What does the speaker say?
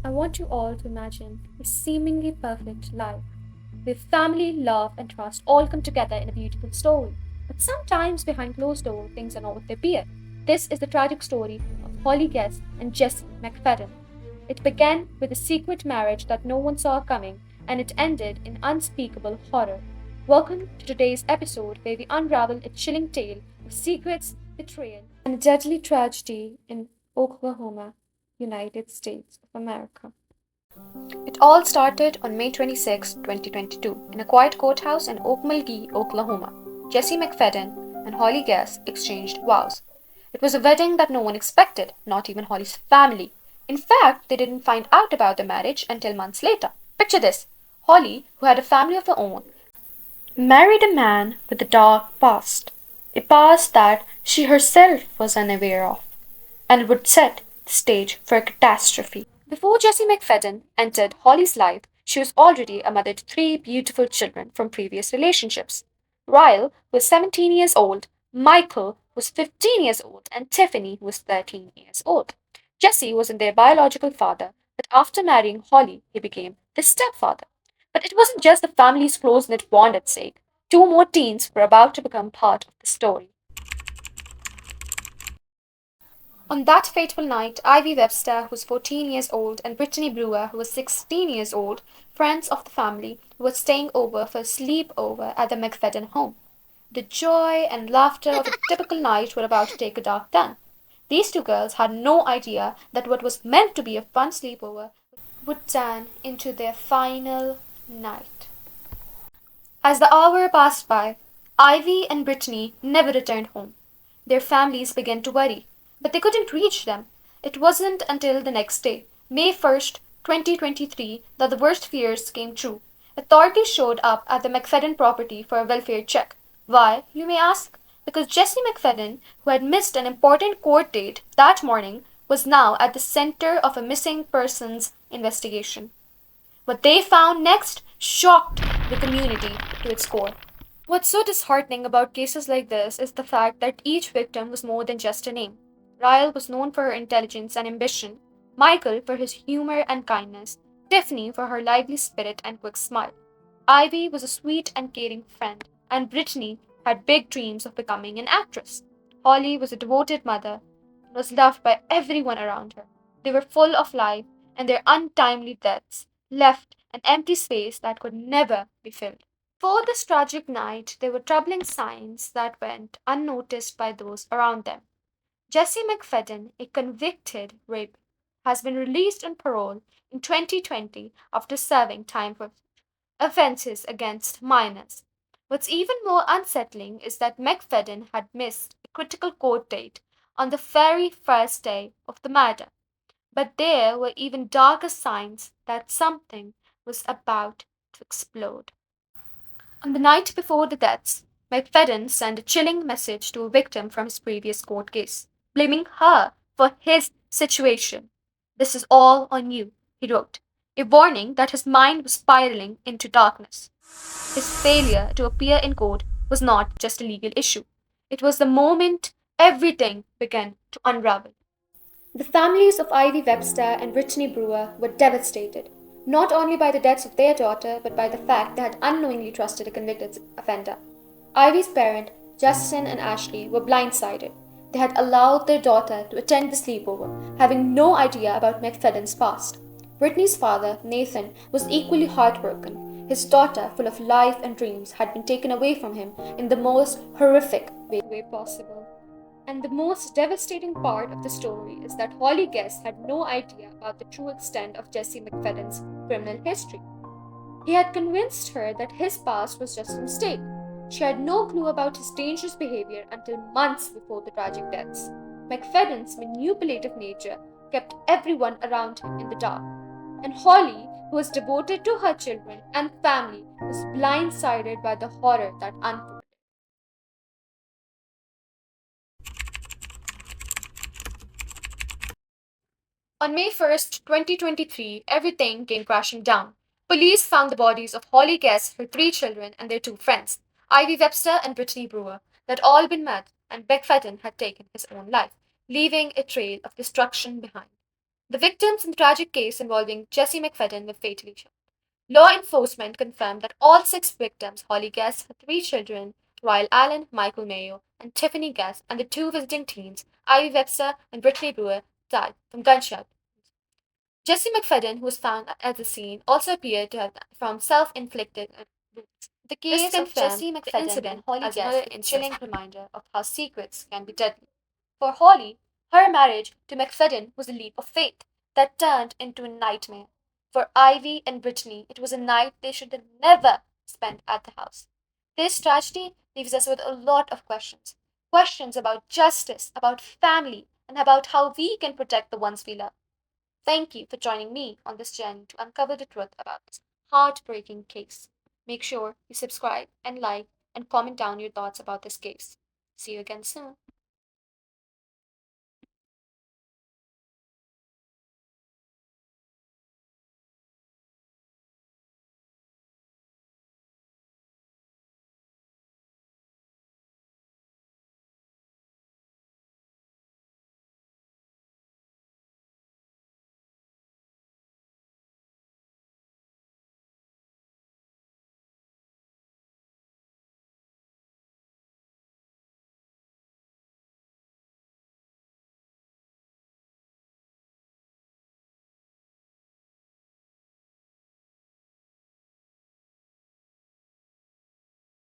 I want you all to imagine a seemingly perfect life, where family, love, and trust all come together in a beautiful story. But sometimes behind closed doors, things are not what they appear. This is the tragic story of Holly Guest and Jesse McFadden. It began with a secret marriage that no one saw coming, and it ended in unspeakable horror. Welcome to today's episode where we unravel a chilling tale of secrets, betrayal, and a deadly tragedy in Oklahoma, United States of America. It all started on May 26, 2022, in a quiet courthouse in Okmulgee, Oklahoma. Jesse McFadden and Holly Guest exchanged vows. It was a wedding that no one expected, not even Holly's family. In fact, they didn't find out about the marriage until months later. Picture this: Holly, who had a family of her own, married a man with a dark past, a past that she herself was unaware of, and would set the stage for a catastrophe. Before Jessie McFadden entered Holly's life, she was already a mother to three beautiful children from previous relationships. Ryle was 17 years old, Michael was 15 years old, and Tiffany was 13 years old. Jesse wasn't their biological father, but after marrying Holly, he became their stepfather. But it wasn't just the family's close knit bond at stake. Two more teens were about to become part of the story. On that fateful night, Ivy Webster, who was 14 years old, and Brittany Brewer, who was 16 years old, friends of the family, were staying over for a sleepover at the McFadden home. The joy and laughter of a typical night were about to take a dark turn. These two girls had no idea that what was meant to be a fun sleepover would turn into their final night. As the hour passed by, Ivy and Brittany never returned home. Their families began to worry, but they couldn't reach them. It wasn't until the next day, May 1st, 2023, that the worst fears came true. Authorities showed up at the McFadden property for a welfare check. Why, you may ask? Because Jesse McFadden, who had missed an important court date that morning, was now at the center of a missing persons investigation. What they found next shocked the community to its core. What's so disheartening about cases like this is the fact that each victim was more than just a name. Ryle was known for her intelligence and ambition, Michael for his humor and kindness, Tiffany for her lively spirit and quick smile. Ivy was a sweet and caring friend, and Brittany had big dreams of becoming an actress. Holly was a devoted mother and was loved by everyone around her. They were full of life, and their untimely deaths left an empty space that could never be filled. For this tragic night, there were troubling signs that went unnoticed by those around them. Jesse McFadden, a convicted rapist, has been released on parole in 2020 after serving time for offenses against minors. What's even more unsettling is that McFadden had missed a critical court date on the very first day of the murder. But there were even darker signs that something was about to explode. On the night before the deaths, McFadden sent a chilling message to a victim from his previous court case, blaming her for his situation. "This is all on you," he wrote, a warning that his mind was spiraling into darkness. His failure to appear in court was not just a legal issue, it was the moment everything began to unravel. The families of Ivy Webster and Brittany Brewer were devastated, not only by the deaths of their daughter, but by the fact they had unknowingly trusted a convicted offender. Ivy's parents, Justin and Ashley, were blindsided. They had allowed their daughter to attend the sleepover, having no idea about McFadden's past. Brittany's father, Nathan, was equally heartbroken. His daughter, full of life and dreams, had been taken away from him in the most horrific way possible. And the most devastating part of the story is that Holly Guest had no idea about the true extent of Jesse McFadden's criminal history. He had convinced her that his past was just a mistake. She had no clue about his dangerous behavior until months before the tragic deaths. McFadden's manipulative nature kept everyone around him in the dark. And Holly, who was devoted to her children and family, was blindsided by the horror that unfolded. On May 1st, 2023, everything came crashing down. Police found the bodies of Holly Guest, her three children, and their two friends, Ivy Webster and Brittany Brewer. They'd all been murdered, and Beck Fenton had taken his own life, leaving a trail of destruction behind. The victims in the tragic case involving Jesse McFadden were fatally shot. Law enforcement confirmed that all six victims, Holly Guest, her three children, Royal Allen, Michael Mayo, and Tiffany Guest, and the two visiting teens, Ivy Webster and Brittany Brewer, died from gunshot. Jesse McFadden, who was found at the scene, also appeared to have died from self-inflicted wounds. The case of Jesse McFadden and Holly Guest is a chilling reminder of how secrets can be deadly. For Holly, her marriage to McFadden was a leap of faith that turned into a nightmare. For Ivy and Brittany, it was a night they should have never spent at the house. This tragedy leaves us with a lot of questions. Questions about justice, about family, and about how we can protect the ones we love. Thank you for joining me on this journey to uncover the truth about this heartbreaking case. Make sure you subscribe and like and comment down your thoughts about this case. See you again soon.